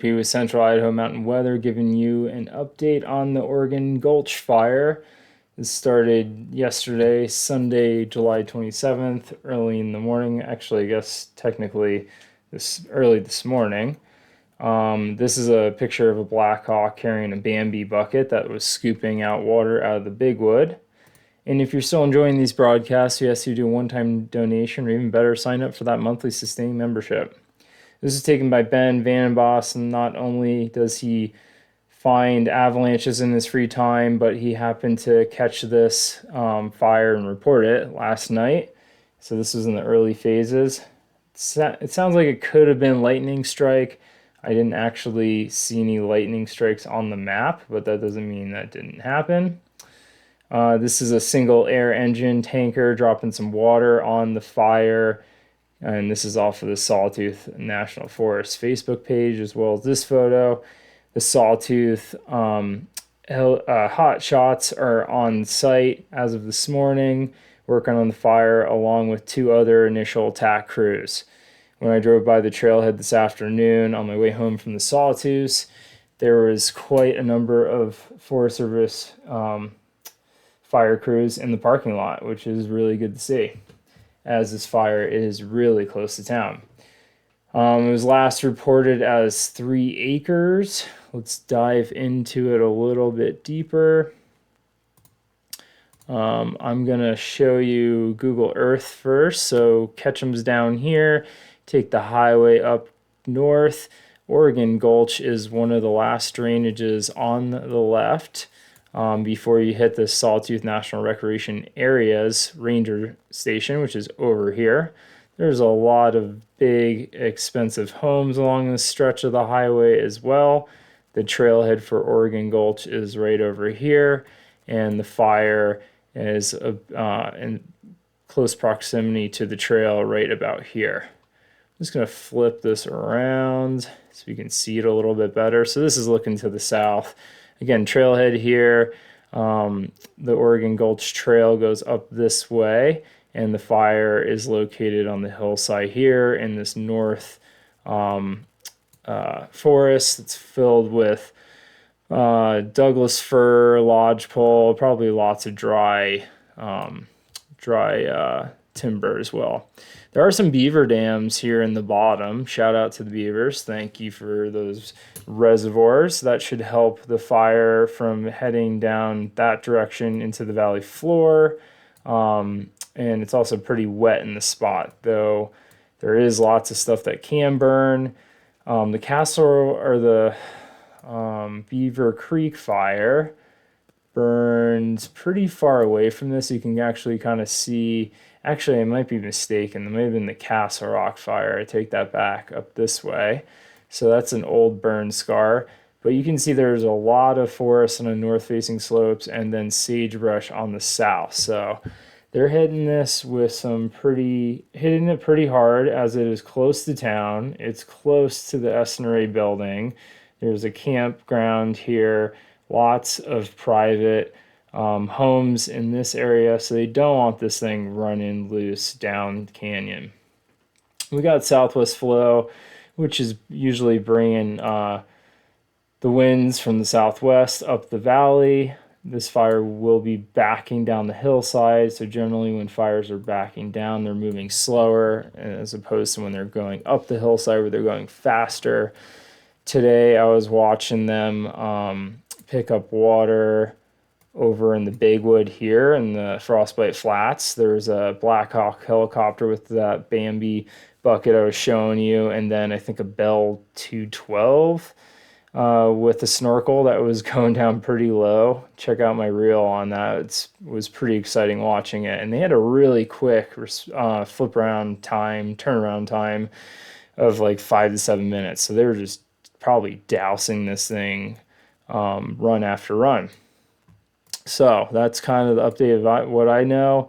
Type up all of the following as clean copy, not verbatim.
with Central Idaho Mountain Weather, giving you an update on the Oregon Gulch fire. This started yesterday, Sunday, July 27th, early in the morning. Actually, I guess technically this morning. This is a picture of a Black Hawk carrying a Bambi bucket that was scooping out water out of the Big Wood. And if you're still enjoying these broadcasts, we ask you to do a one-time donation, or even better, sign up for that monthly sustaining membership. This is taken by Ben Vandenbos, and not only does he find avalanches in his free time, but he happened to catch this fire and report it last night. So this was in the early phases. It sounds like it could have been lightning strike. I didn't actually see any lightning strikes on the map, but that doesn't mean that didn't happen. This is a single air engine tanker dropping some water on the fire. And this is off of the Sawtooth National Forest Facebook page, as well as this photo. The Sawtooth hot shots are on site as of this morning, working on the fire, along with two other initial attack crews. When I drove by the trailhead this afternoon on my way home from the Sawtooth, there was quite a number of Forest Service fire crews in the parking lot, which is really good to see, as this fire is really close to town. It was last reported as 3 acres. Let's dive into it a little bit deeper. I'm going to show you Google Earth first. So Ketchum's down here. Take the highway up north. Oregon Gulch is one of the last drainages on the left. Before you hit the Sawtooth National Recreation Areas Ranger Station, which is over here. There's a lot of big, expensive homes along this stretch of the highway as well. The trailhead for Oregon Gulch is right over here, and the fire is in close proximity to the trail right about here. I'm just going to flip this around so we can see it a little bit better. So this is looking to the south. Again, trailhead here. The Oregon Gulch Trail goes up this way, and the fire is located on the hillside here in this north forest. It's filled with Douglas fir, lodgepole, probably lots of dry timber as well. There are some beaver dams here in the bottom. Shout out to the beavers. Thank you for those reservoirs. That should help the fire from heading down that direction into the valley floor. And it's also pretty wet in the spot, though there is lots of stuff that can burn. The Castle or the Beaver Creek fire burned pretty far away from this. You can actually kind of see. Actually, I might be mistaken. It might have been the Castle Rock fire. I take that back, up this way. So that's an old burn scar. But you can see there's a lot of forest on the north-facing slopes and then sagebrush on the south. So they're hitting this with hitting it pretty hard, as it is close to town. It's close to the SNRA building. There's a campground here, lots of private homes in this area, so they don't want this thing running loose down canyon. We got southwest flow, which is usually bringing the winds from the southwest up the valley. This fire will be backing down the hillside, so generally when fires are backing down, they're moving slower, as opposed to when they're going up the hillside where they're going faster. Today I was watching them pick up water over in the Big Wood here in the Frostbite Flats. There's a Black Hawk helicopter with that Bambi bucket I was showing you, and then I think a Bell 212 with a snorkel that was going down pretty low. Check out my reel on that. It was pretty exciting watching it, and they had a really quick turnaround time of like 5 to 7 minutes. So they were just probably dousing this thing run after run. So that's kind of the update of what I know.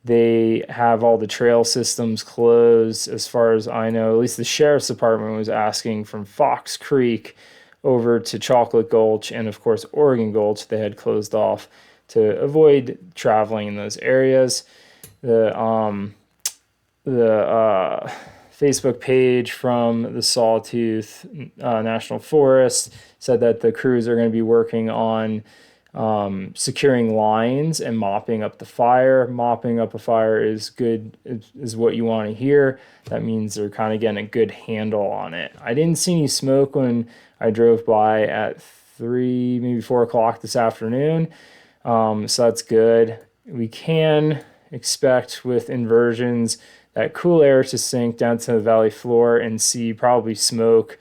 They have all the trail systems closed, as far as I know. At least the sheriff's department was asking from Fox Creek over to Chocolate Gulch, and of course Oregon Gulch they had closed off to avoid traveling in those areas. The Facebook page from the Sawtooth National Forest said that the crews are going to be working on securing lines and mopping up the fire. Mopping up a fire is good, is what you want to hear. That means they're kind of getting a good handle on it. I didn't see any smoke when I drove by at 3, maybe 4 o'clock this afternoon. So that's good. We can expect with inversions that cool air to sink down to the valley floor and see probably smoke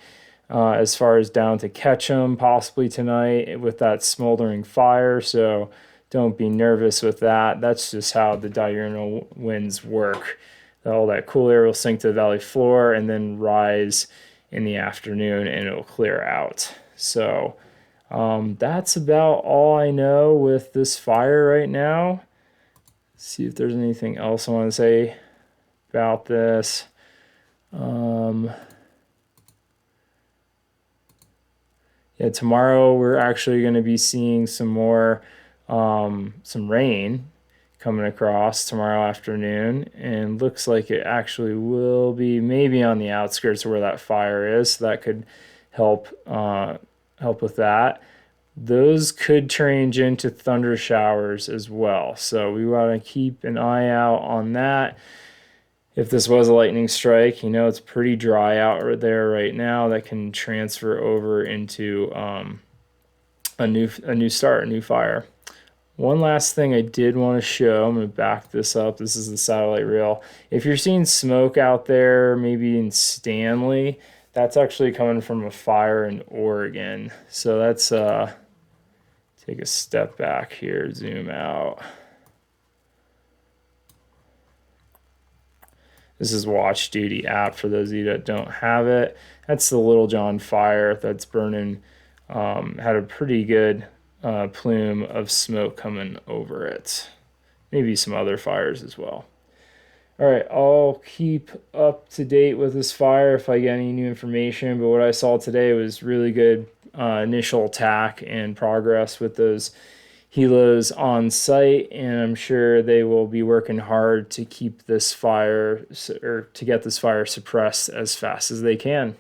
as far as down to Ketchum possibly tonight with that smoldering fire. So don't be nervous with that. That's just how the diurnal winds work. All that cool air will sink to the valley floor and then rise in the afternoon and it'll clear out. So that's about all I know with this fire right now. Let's see if there's anything else I want to say about this. Yeah, tomorrow we're actually going to be seeing some more, some rain coming across tomorrow afternoon, and looks like it actually will be maybe on the outskirts of where that fire is. So that could help with that. Those could change into thunder showers as well. So we want to keep an eye out on that. If this was a lightning strike, you know, it's pretty dry out there right now. That can transfer over into a new fire. One last thing I did want to show, I'm going to back this up. This is the satellite reel. If you're seeing smoke out there, maybe in Stanley, that's actually coming from a fire in Oregon. So that's, take a step back here, zoom out. This is Watch Duty app for those of you that don't have it. That's the Little John fire that's burning, had a pretty good plume of smoke coming over it. Maybe some other fires as well. All right, I'll keep up to date with this fire if I get any new information, but what I saw today was really good initial attack and progress with those helos on site, and I'm sure they will be working hard to keep this fire, or to get this fire suppressed as fast as they can.